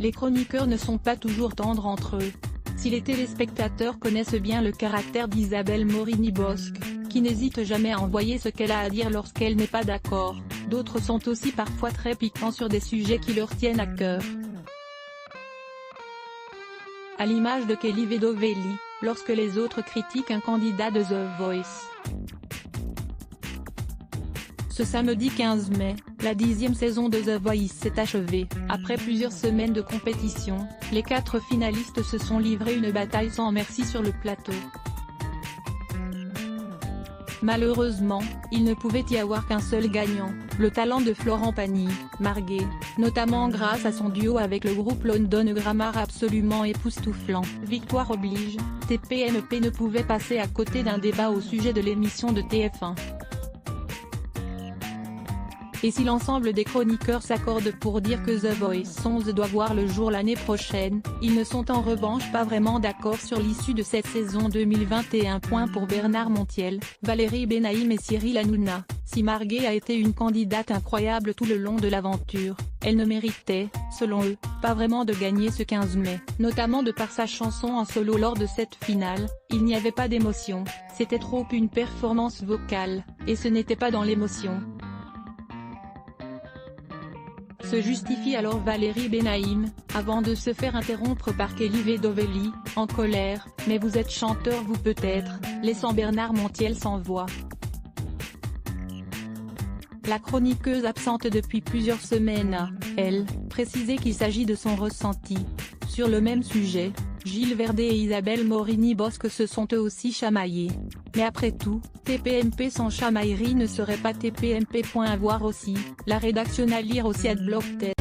les chroniqueurs ne sont pas toujours tendres entre eux. Si les téléspectateurs connaissent bien le caractère d'Isabelle Morini-Bosc, qui n'hésite jamais à envoyer ce qu'elle a à dire lorsqu'elle n'est pas d'accord, d'autres sont aussi parfois très piquants sur des sujets qui leur tiennent à cœur. À l'image de Kelly Vedovelli, lorsque les autres critiquent un candidat de The Voice. Ce samedi 15 mai, la 10e saison de The Voice s'est achevée. Après plusieurs semaines de compétition, les 4 finalistes se sont livrés une bataille sans merci sur le plateau. Malheureusement, il ne pouvait y avoir qu'un seul gagnant, le talent de Florent Pagny, Marguet, notamment grâce à son duo avec le groupe London Grammar absolument époustouflant. Victoire oblige, TPMP ne pouvait passer à côté d'un débat au sujet de l'émission de TF1. Et si l'ensemble des chroniqueurs s'accordent pour dire que The Voice 11 doit voir le jour l'année prochaine, ils ne sont en revanche pas vraiment d'accord sur l'issue de cette saison 2021. Pour Bernard Montiel, Valérie Benaïm et Cyril Hanouna, si Marguet a été une candidate incroyable tout le long de l'aventure, elle ne méritait, selon eux, pas vraiment de gagner ce 15 mai, notamment de par sa chanson en solo lors de cette finale. Il n'y avait pas d'émotion, c'était trop une performance vocale, et ce n'était pas dans l'émotion. Se justifie alors Valérie Benaïm, avant de se faire interrompre par Kelly Vedovelli, en colère, « Mais vous êtes chanteur vous peut-être », laissant Bernard Montiel sans voix. La chroniqueuse absente depuis plusieurs semaines a, elle, précisé qu'il s'agit de son ressenti. Sur le même sujet, Gilles Verdet et Isabelle Morini-Bosc se sont eux aussi chamaillés. Mais après tout, TPMP sans chamaillerie ne serait pas TPMP. Voir aussi, la rédaction à lire aussi @blogtest.